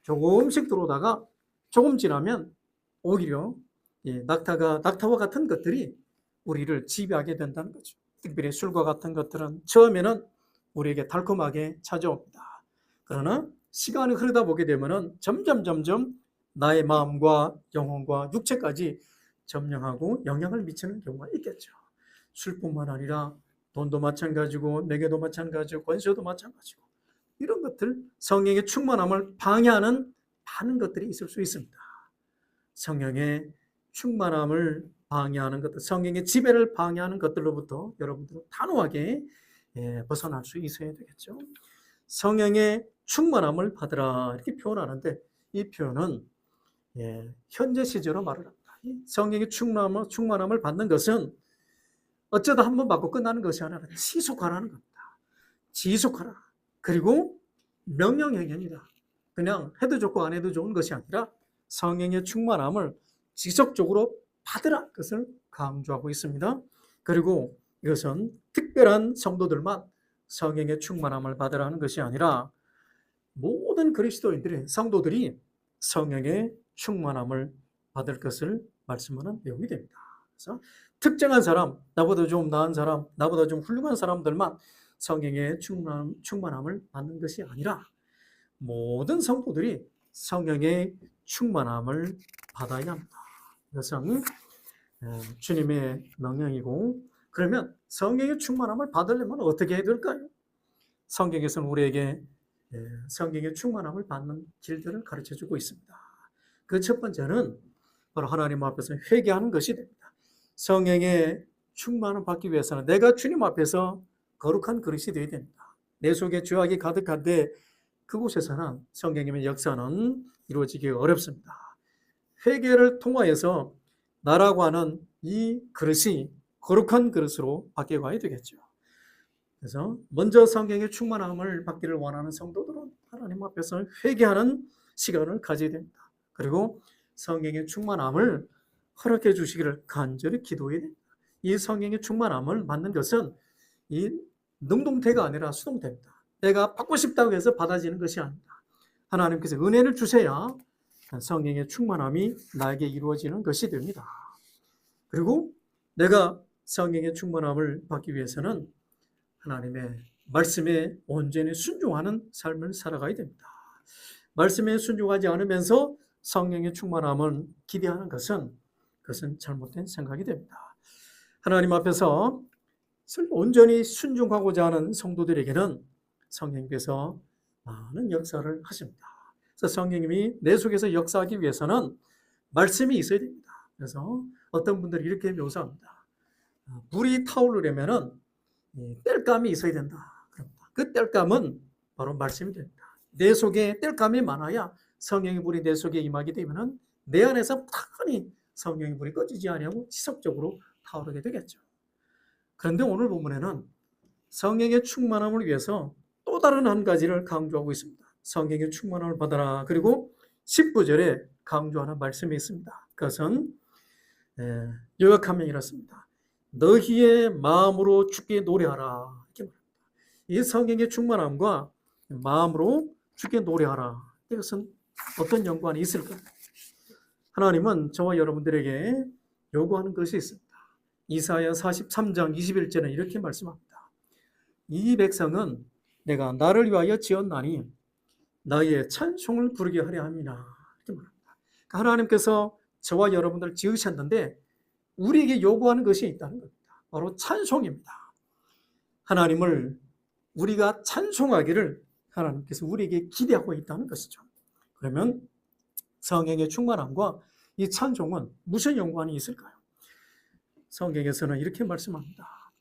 조금씩 들어오다가 조금 지나면 오히려 낙타와 같은 것들이 우리를 지배하게 된다는 거죠. 특별히 술과 같은 것들은 처음에는 우리에게 달콤하게 찾아옵니다. 그러나 시간이 흐르다 보게 되면 점점 나의 마음과 영혼과 육체까지 점령하고 영향을 미치는 경우가 있겠죠. 술뿐만 아니라 돈도 마찬가지고 매개도 마찬가지고 권세도 마찬가지고 이런 것들 성령의 충만함을 방해하는 많은 것들이 있을 수 있습니다. 성령의 충만함을 방해하는 것들, 성령의 지배를 방해하는 것들로부터 여러분들은 단호하게 벗어날 수 있어야 되겠죠. 성령의 충만함을 받으라 이렇게 표현하는데 이 표현은 현재 시제로 말을 합니다. 성령의 충만함을 받는 것은 어쩌다 한번 받고 끝나는 것이 아니라 지속하라는 겁니다. 지속하라. 그리고 명령행위입니다. 그냥 해도 좋고 안 해도 좋은 것이 아니라 성령의 충만함을 지속적으로 받으라 것을 강조하고 있습니다. 그리고 이것은 특별한 성도들만 성령의 충만함을 받으라는 것이 아니라 모든 그리스도인들의 성도들이 성령의 충만함을 받을 것을 말씀하는 내용이 됩니다. 그래서 특정한 사람, 나보다 좀 나은 사람, 나보다 좀 훌륭한 사람들만 성령의 충만함을 받는 것이 아니라 모든 성도들이 성령의 충만함을 받아야 합니다. 이것은 주님의 명령이고 그러면 성령의 충만함을 받으려면 어떻게 해야 될까요? 성경에서는 우리에게 성령의 충만함을 받는 길들을 가르쳐주고 있습니다. 그 첫 번째는 바로 하나님 앞에서 회개하는 것이 됩니다. 성령의 충만함을 받기 위해서는 내가 주님 앞에서 거룩한 그릇이 되어야 됩니다. 내 속에 죄악이 가득한데 그곳에서는 성령님의 역사는 이루어지기 어렵습니다. 회개를 통하여서 나라고 하는 이 그릇이 거룩한 그릇으로 바뀌어가야 되겠죠. 그래서 먼저 성경의 충만함을 받기를 원하는 성도들은 하나님 앞에서 회개하는 시간을 가져야 됩니다. 그리고 성경의 충만함을 허락해 주시기를 간절히 기도해야 됩니다. 이 성경의 충만함을 받는 것은 이 능동태가 아니라 수동태입니다. 내가 받고 싶다고 해서 받아지는 것이 아닙니다. 하나님께서 은혜를 주셔야 성령의 충만함이 나에게 이루어지는 것이 됩니다. 그리고 내가 성령의 충만함을 받기 위해서는 하나님의 말씀에 온전히 순종하는 삶을 살아가야 됩니다. 말씀에 순종하지 않으면서 성령의 충만함을 기대하는 그것은 잘못된 생각이 됩니다. 하나님 앞에서 온전히 순종하고자 하는 성도들에게는 성령께서 많은 역사를 하십니다. 그래서 성령님이 내 속에서 역사하기 위해서는 말씀이 있어야 됩니다. 그래서 어떤 분들이 이렇게 묘사합니다. 불이 타오르려면은 땔감이 있어야 된다. 그 땔감은 바로 말씀이 됩니다. 내 속에 땔감이 많아야 성령의 불이 내 속에 임하게 되면은 내 안에서 탁하니 성령의 불이 꺼지지 아니하고 지속적으로 타오르게 되겠죠. 그런데 오늘 본문에는 성령의 충만함을 위해서 또 다른 한 가지를 강조하고 있습니다. 성령의 충만함을 받아라. 그리고 19절에 강조하는 말씀이 있습니다. 그것은 요약하면 이렇습니다. 너희의 마음으로 주께 노래하라. 이렇게 말합니다. 이 성령의 충만함과 마음으로 주께 노래하라. 이것은 어떤 연관이 있을까요? 하나님은 저와 여러분들에게 요구하는 것이 있습니다. 이사야 43장 21절에 이렇게 말씀합니다. 이 백성은 내가 나를 위하여 지었나니 나의 찬송을 부르게 하려 함이나. 이렇게 말합니다. 하나님께서 저와 여러분들을 지으셨는데 우리에게 요구하는 것이 있다는 겁니다. 바로 찬송입니다. 하나님을 우리가 찬송하기를 하나님께서 우리에게 기대하고 있다는 것이죠. 그러면 성령의 충만함과 이 찬송은 무슨 연관이 있을까요? 성경에서는 이렇게 말씀합니다.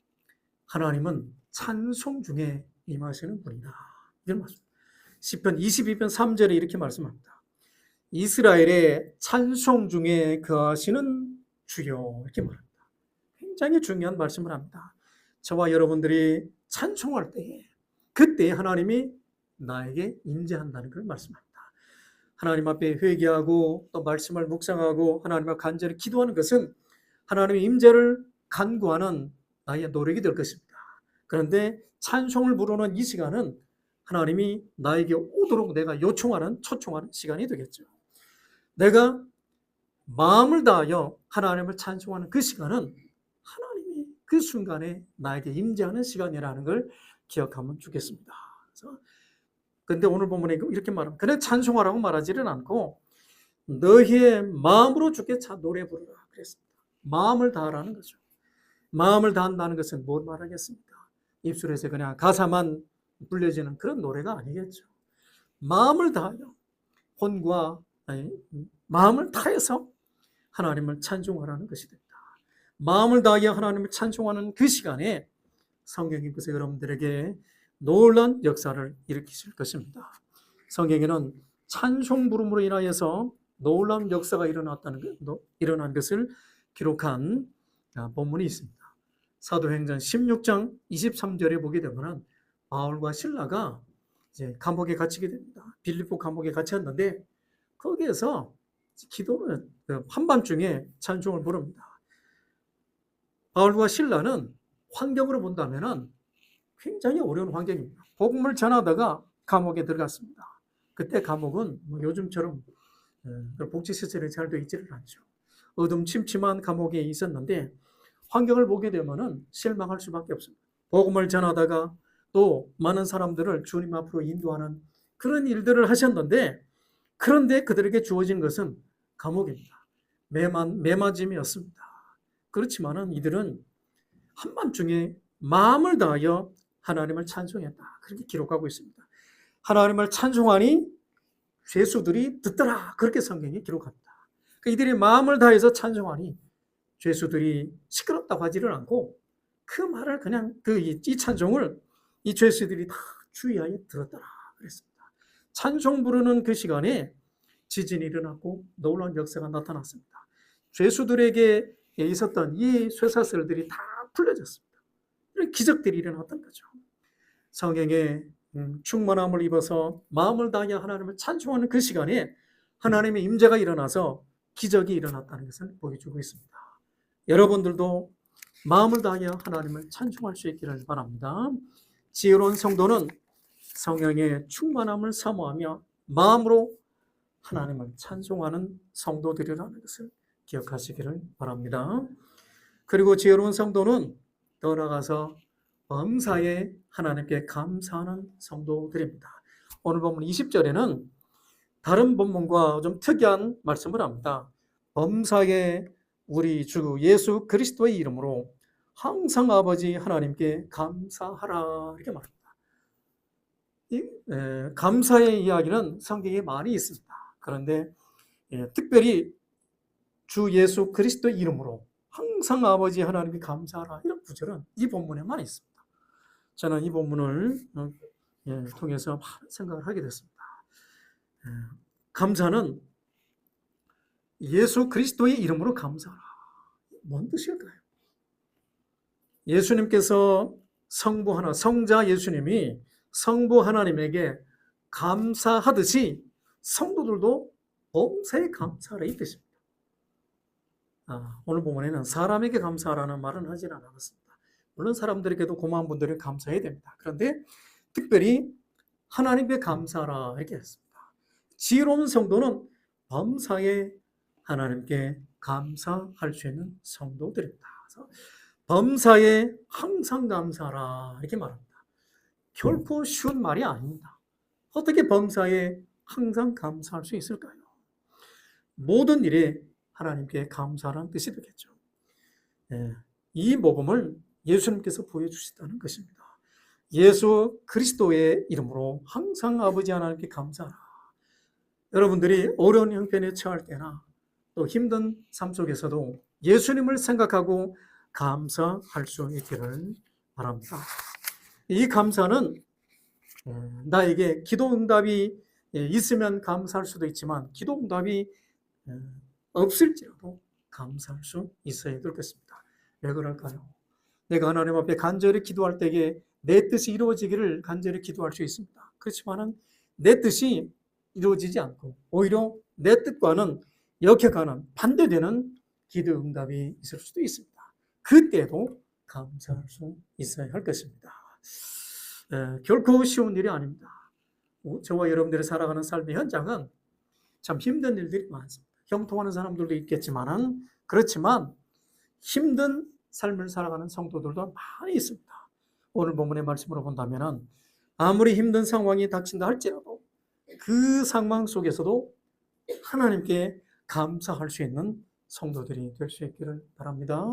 하나님은 찬송 중에 임하시는 분이다. 이런 말씀. 시편 22편 3절에 이렇게 말씀합니다. 이스라엘의 찬송 중에 거하시는 주여. 이렇게 말합니다. 굉장히 중요한 말씀을 합니다. 저와 여러분들이 찬송할 때에 그때 하나님이 나에게 임재한다는 걸 말씀합니다. 하나님 앞에 회개하고 또 말씀을 묵상하고 하나님 앞에 간절히 기도하는 것은 하나님의 임재를 간구하는 나의 노력이 될 것입니다. 그런데 찬송을 부르는 이 시간은 하나님이 나에게 오도록 내가 요청하는 초청하는 시간이 되겠죠. 내가 마음을 다하여 하나님을 찬송하는 그 시간은 하나님이 그 순간에 나에게 임재하는 시간이라는 걸 기억하면 좋겠습니다. 그런데 오늘 본문에 이렇게 말합니다. 그래 찬송하라고 말하지는 않고 너희의 마음으로 주께 노래 부르라 그랬습니다. 마음을 다하라는 거죠. 마음을 다한다는 것은 뭘 말하겠습니까? 입술에서 그냥 가사만 불려지는 그런 노래가 아니겠죠. 마음을 다하여 혼과 마음을 다해서 하나님을 찬송하라는 것이 됩니다. 마음을 다하여 하나님을 찬송하는 그 시간에 성경님께서 여러분들에게 놀라운 역사를 일으키실 것입니다. 성경에는 찬송 부름으로 인하여서 놀라운 역사가 일어난 것을 기록한 본문이 있습니다. 사도행전 16장 23절에 보게 되면 바울과 실라가 이제 감옥에 갇히게 됩니다. 빌립보 감옥에 갇혔는데 거기에서 기도를 한밤중에 찬송을 부릅니다. 바울과 실라는 환경으로 본다면 굉장히 어려운 환경입니다. 복음을 전하다가 감옥에 들어갔습니다. 그때 감옥은 요즘처럼 복지시설이 잘 되어 있지를 않죠. 어둠침침한 감옥에 있었는데 환경을 보게 되면 실망할 수밖에 없습니다. 복음을 전하다가 또 많은 사람들을 주님 앞으로 인도하는 그런 일들을 하셨는데 그런데 그들에게 주어진 것은 감옥입니다. 매맞음이었습니다. 그렇지만은 이들은 한밤중에 마음을 다하여 하나님을 찬송했다. 그렇게 기록하고 있습니다. 하나님을 찬송하니 죄수들이 듣더라. 그렇게 성경이 기록합니다. 그러니까 이들이 마음을 다해서 찬송하니 죄수들이 시끄럽다고 하지를 않고 그 말을 그냥 이 찬송을 이 죄수들이 다 주의하여 들었더라. 그랬습니다. 찬송 부르는 그 시간에 지진이 일어났고 놀라운 역사가 나타났습니다. 죄수들에게 있었던 이 쇠사슬들이 다 풀려졌습니다. 이런 기적들이 일어났던 거죠. 성령의 충만함을 입어서 마음을 다하여 하나님을 찬송하는 그 시간에 하나님의 임재가 일어나서 기적이 일어났다는 것을 보여주고 있습니다. 여러분들도 마음을 다하여 하나님을 찬송할 수 있기를 바랍니다. 지혜로운 성도는 성령의 충만함을 사모하며 마음으로 하나님을 찬송하는 성도들이라는 것을 기억하시기를 바랍니다. 그리고 지혜로운 성도는 더 나아가서 범사에 하나님께 감사하는 성도들입니다. 오늘 본문 20절에는 다른 본문과 좀 특이한 말씀을 합니다. 범사에 우리 주 예수 그리스도의 이름으로 항상 아버지 하나님께 감사하라 이렇게 말합니다. 감사의 이야기는 성경에 많이 있습니다. 그런데 특별히 주 예수 그리스도의 이름으로 항상 아버지 하나님께 감사하라 이런 구절은 이 본문에만 있습니다. 저는 이 본문을 통해서 많은 생각을 하게 됐습니다. 감사는 예수 그리스도의 이름으로 감사하라. 뭔 뜻일까요? 예수님께서 성자 예수님이 성부 하나님에게 감사하듯이 성도들도 범사에 감사하라 이 뜻입니다. 오늘 본문에는 사람에게 감사하라는 말은 하진 않았습니다. 물론 사람들에게도 고마운 분들은 감사해야 됩니다. 그런데 특별히 하나님께 감사하라 이렇게 했습니다. 지혜로운 성도는 범사에 하나님께 감사할 수 있는 성도들입니다. 그래서 범사에 항상 감사하라 이렇게 말합니다. 결코 쉬운 말이 아닙니다. 어떻게 범사에 항상 감사할 수 있을까요? 모든 일에 하나님께 감사하라는 뜻이 되겠죠. 이 모범을 예수님께서 보여주시다는 것입니다. 예수 그리스도의 이름으로 항상 아버지 하나님께 감사하라. 여러분들이 어려운 형편에 처할 때나 또 힘든 삶 속에서도 예수님을 생각하고 감사할 수 있기를 바랍니다. 이 감사는 나에게 기도 응답이 있으면 감사할 수도 있지만 기도 응답이 없을지라도 감사할 수 있어야 될 것입니다. 왜 그럴까요? 내가 하나님 앞에 간절히 기도할 때에 내 뜻이 이루어지기를 간절히 기도할 수 있습니다. 그렇지만은 내 뜻이 이루어지지 않고 오히려 내 뜻과는 역행하는 반대되는 기도 응답이 있을 수도 있습니다. 그때도 감사할 수 있어야 할 것입니다. 결코 쉬운 일이 아닙니다. 저와 여러분들이 살아가는 삶의 현장은 참 힘든 일들이 많습니다. 형통하는 사람들도 있겠지만 그렇지만 힘든 삶을 살아가는 성도들도 많이 있습니다. 오늘 본문의 말씀으로 본다면 아무리 힘든 상황이 닥친다 할지라도 그 상황 속에서도 하나님께 감사할 수 있는 성도들이 될 수 있기를 바랍니다.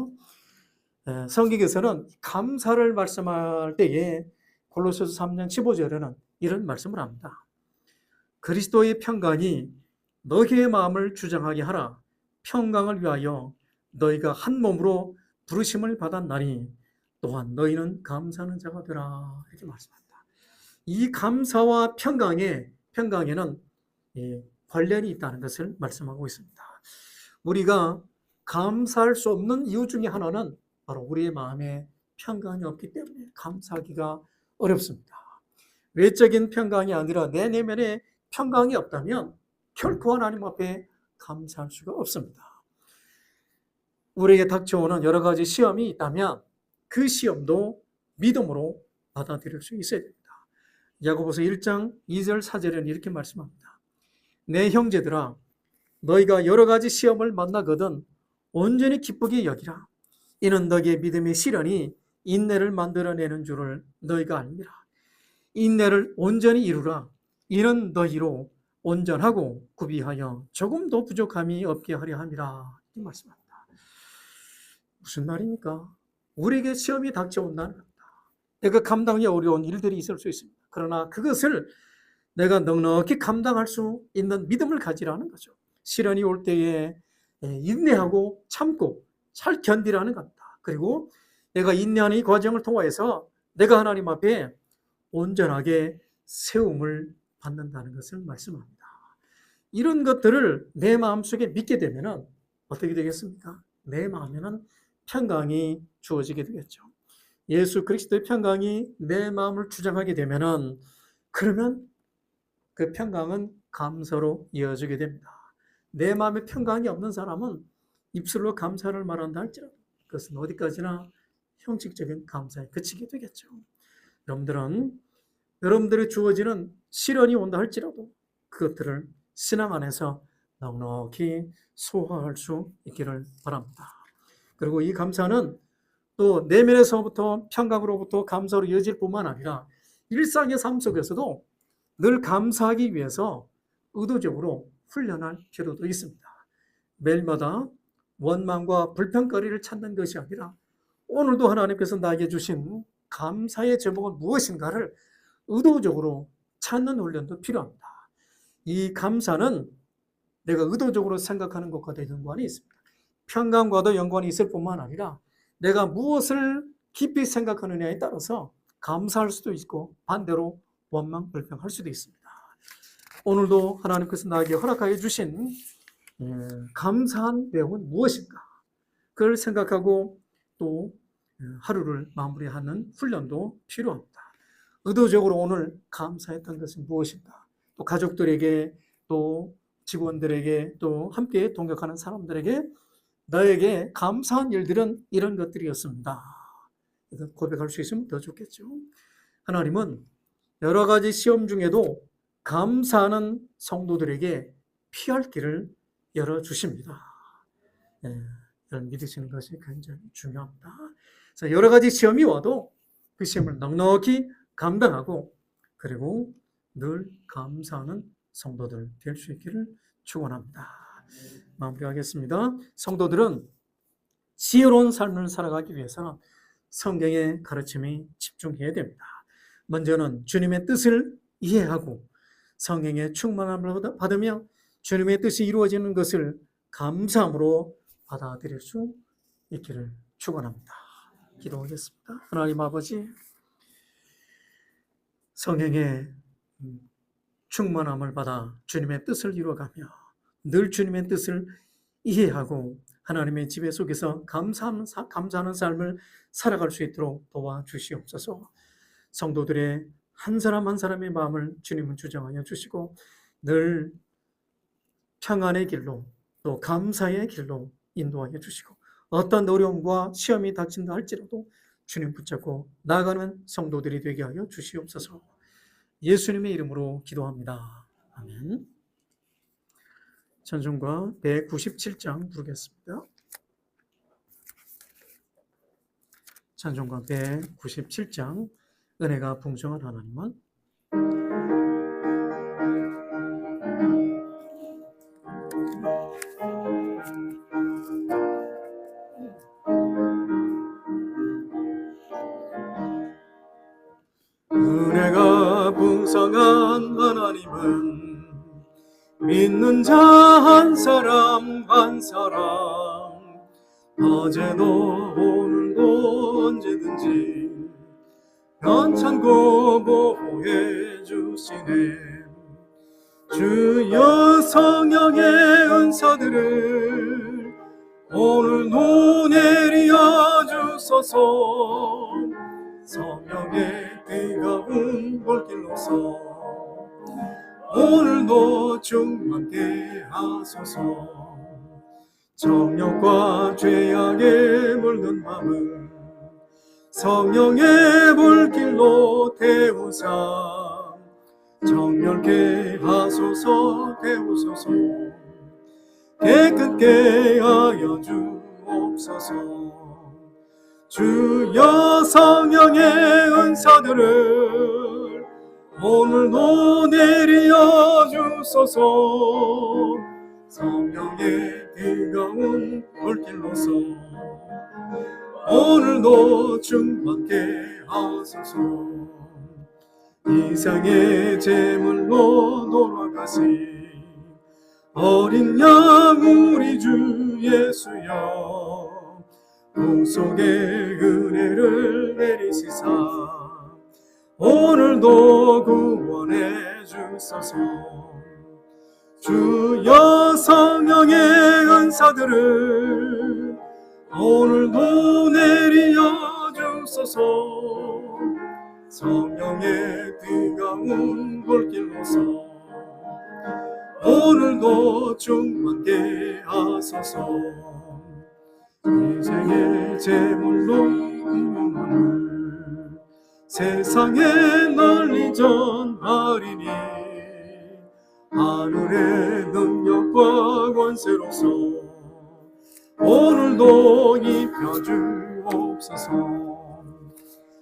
성경에서는 감사를 말씀할 때에 골로새서 3장 15절에는 이런 말씀을 합니다. 그리스도의 평강이 너희의 마음을 주장하게 하라. 평강을 위하여 너희가 한 몸으로 부르심을 받았나니 또한 너희는 감사하는 자가 되라. 이렇게 말씀합니다. 이 감사와 평강에는 관련이 있다는 것을 말씀하고 있습니다. 우리가 감사할 수 없는 이유 중에 하나는 바로 우리의 마음에 평강이 없기 때문에 감사하기가 어렵습니다. 외적인 평강이 아니라 내 내면에 평강이 없다면 결코 하나님 앞에 감사할 수가 없습니다. 우리에게 닥쳐오는 여러 가지 시험이 있다면 그 시험도 믿음으로 받아들일 수 있어야 됩니다. 야고보서 1장 2절 4절에는 이렇게 말씀합니다. 내 형제들아 너희가 여러 가지 시험을 만나거든 온전히 기쁘게 여기라. 이는 너희의 믿음의 시련이 인내를 만들어내는 줄을 너희가 알미라. 인내를 온전히 이루라. 이는 너희로 온전하고 구비하여 조금도 부족함이 없게 하려 함이라. 이 말씀합니다. 무슨 말입니까? 우리에게 시험이 닥쳐온다는 겁니다. 내가 감당이 어려운 일들이 있을 수 있습니다. 그러나 그것을 내가 넉넉히 감당할 수 있는 믿음을 가지라는 거죠. 시련이 올 때에 인내하고 참고 잘 견디라는 겁니다. 그리고 내가 인내하는 이 과정을 통해서 내가 하나님 앞에 온전하게 세움을 받는다는 것을 말씀합니다. 이런 것들을 내 마음속에 믿게 되면 어떻게 되겠습니까? 내 마음에는 평강이 주어지게 되겠죠. 예수 그리스도의 평강이 내 마음을 주장하게 되면 그러면 그 평강은 감사로 이어지게 됩니다. 내 마음에 평강이 없는 사람은 입술로 감사를 말한다 할지라도 그것은 어디까지나 형식적인 감사에 그치게 되겠죠. 여러분들은 여러분들이 주어지는 시련이 온다 할지라도 그것들을 신앙 안에서 넉넉히 소화할 수 있기를 바랍니다. 그리고 이 감사는 또 내면에서부터 평강으로부터 감사로 이어질 뿐만 아니라 일상의 삶 속에서도 늘 감사하기 위해서 의도적으로 훈련할 필요도 있습니다. 매일마다 원망과 불평거리를 찾는 것이 아니라 오늘도 하나님께서 나에게 주신 감사의 제목은 무엇인가를 의도적으로 찾는 훈련도 필요합니다. 이 감사는 내가 의도적으로 생각하는 것과도 연관이 있습니다. 평강과도 연관이 있을 뿐만 아니라 내가 무엇을 깊이 생각하느냐에 따라서 감사할 수도 있고 반대로 원망, 불평할 수도 있습니다. 오늘도 하나님께서 나에게 허락하여 주신 감사한 내용은 무엇인가? 그걸 생각하고 또 하루를 마무리하는 훈련도 필요합니다. 의도적으로 오늘 감사했던 것은 무엇인가? 또 가족들에게 또 직원들에게 또 함께 동역하는 사람들에게 나에게 감사한 일들은 이런 것들이었습니다. 고백할 수 있으면 더 좋겠죠. 하나님은 여러 가지 시험 중에도 감사하는 성도들에게 피할 길을 열어주십니다. 이런 믿으시는 것이 굉장히 중요합니다. 그래서 여러 가지 시험이 와도 그 시험을 넉넉히 감당하고 그리고 늘 감사하는 성도들 될 수 있기를 축원합니다. 마무리하겠습니다. 성도들은 지혜로운 삶을 살아가기 위해서는 성경의 가르침에 집중해야 됩니다. 먼저는 주님의 뜻을 이해하고 성령의 충만함을 받으며 주님의 뜻이 이루어지는 것을 감사함으로 받아들일 수 있기를 축원합니다. 기도하겠습니다. 하나님 아버지, 성령의 충만함을 받아 주님의 뜻을 이루어가며 늘 주님의 뜻을 이해하고 하나님의 지배 속에서 감사하는 삶을 살아갈 수 있도록 도와주시옵소서. 성도들의 한 사람 한 사람의 마음을 주님은 주장하여 주시고 늘 평안의 길로 또 감사의 길로 인도하여 주시고 어떤 어려움과 시험이 닥친다 할지라도 주님 붙잡고 나아가는 성도들이 되게 하여 주시옵소서. 예수님의 이름으로 기도합니다. 아멘. 찬송가 197장 부르겠습니다. 찬송가 197장 은혜가 풍성한 하나님은 은혜가 풍성한 하나님은 믿는 자 한 사람 한 사람 어제도 오늘도 언제든지 편찮고 보호해 주시네. 주여 성령의 은사들을 오늘도 내려 주소서. 성령의 뜨거운 불길로서 오늘도 충만케 하소서. 정욕과 죄악에 물든 마음을 성령의 불길로 태우사 정결케 하소서. 태우소서. 깨끗게 하여 주옵소서. 주여 성령의 은사들을 오늘도 내려 주소서. 성령의 뜨거운 불길로서 오늘도 충만케 하소서. 이상의 제물로 돌아가신 어린 양 우리 주 예수여 구속의 은혜를 내리시사 오늘도 구원해 주소서. 주여 성령의 은사들을 오늘도 내리어 주소서. 성령의 뜨거운 불길로서 오늘도 충만케 하소서. 인생의 제물로 운명을 세상에 널리 전하리니 하늘의 능력과 권세로서 오늘도 입혀주옵소서.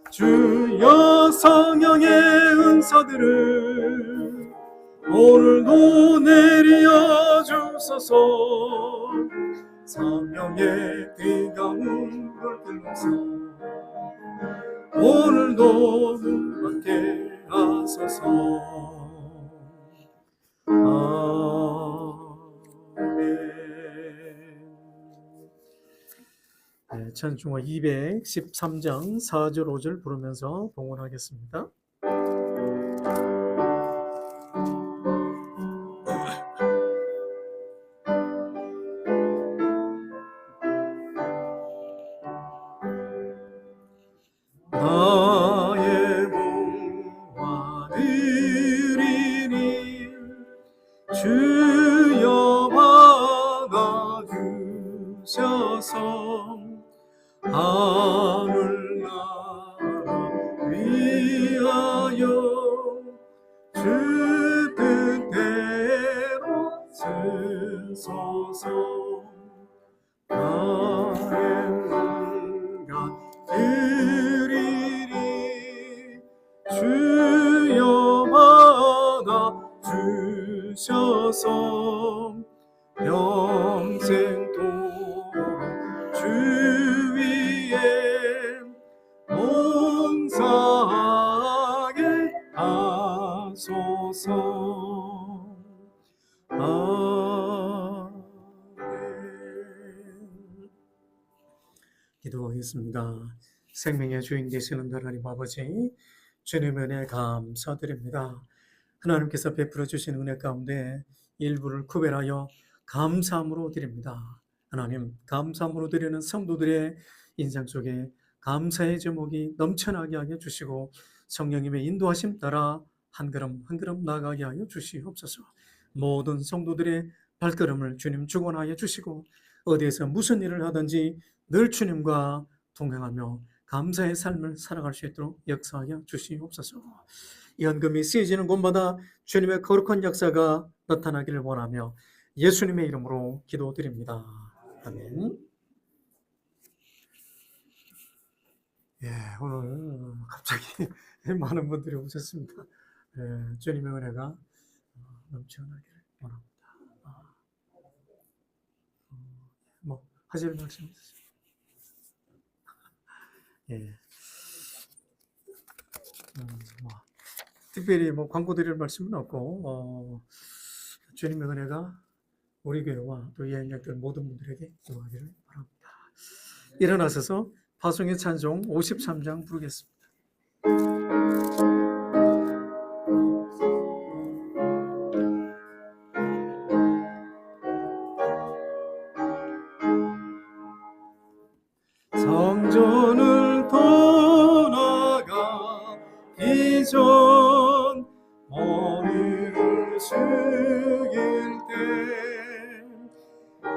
주여 성령의 은사들을 오늘도 내리어 주소서. 성령의 뜨거운 불길로서 오늘도 충만케 하소서. 네, 찬송가 213장 4절 5절 부르면서 봉헌하겠습니다. 나의 몸과 드리니 주여 받아주셔서 하늘나라 위하여 주 뜻대로 쓰소서. 나의 몸과 드리니 주여 받아주셔서 평생토록 주 위에 봉사하게 하소서. 아멘. 기도하겠습니다. 생명의 주인 되시는 하나님 아버지, 주님의 은혜 감사드립니다. 하나님께서 베풀어 주신 은혜 가운데 일부를 구별하여 감사함으로 드립니다. 하나님, 감사함으로 드리는 성도들의 인생 속에 감사의 제목이 넘쳐나게 하여 주시고 성령님의 인도하심 따라 한 걸음 한 걸음 나아가게 하여 주시옵소서. 모든 성도들의 발걸음을 주님 주관하여 주시고 어디에서 무슨 일을 하든지 늘 주님과 동행하며 감사의 삶을 살아갈 수 있도록 역사하여 주시옵소서. 연금이 쓰여지는 곳마다 주님의 거룩한 역사가 나타나기를 원하며 예수님의 이름으로 기도드립니다. 아멘. 예, 오늘 갑자기 많은 분들이 오셨습니다. 예, 주님의 은혜가 넘쳐나기를 원합니다. 뭐 하실 말씀 있으세요? 예. 특별히 뭐 광고 드릴 말씀은 없고 주님의 은혜가 우리 교회와 또 예언자들 모든 분들에게 임하기를 바랍니다. 일어나셔서 파송의 찬송 53장 부르겠습니다. 성전을 떠나가기 전 머리를 숙일 때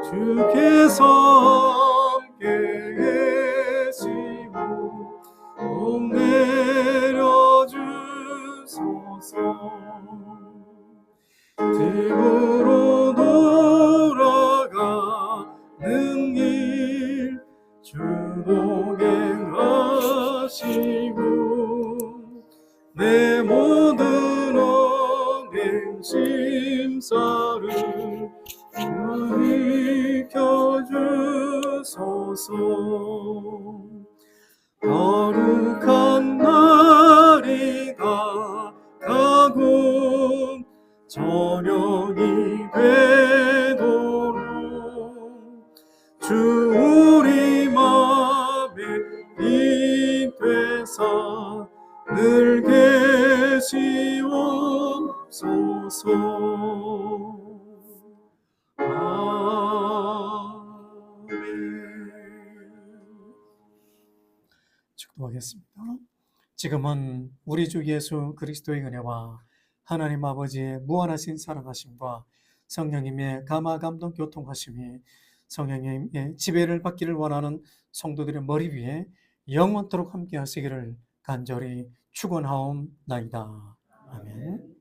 주께서 함께 계시고 복 내려주소서. 집으로 돌아가는 길 주동행하시고 내 모든 언행 심사를 일으켜주소서. 거룩한 날이 다가고 저녁이 되도록 주 우리 맘에 입되사 늘 계시옵소서. 기도하겠습니다. 지금은 우리 주 예수 그리스도의 은혜와 하나님 아버지의 무한하신 사랑하심과 성령님의 감화 감동 교통하심이 성령님의 지배를 받기를 원하는 성도들의 머리 위에 영원토록 함께 하시기를 간절히 축원하옵나이다. 아멘.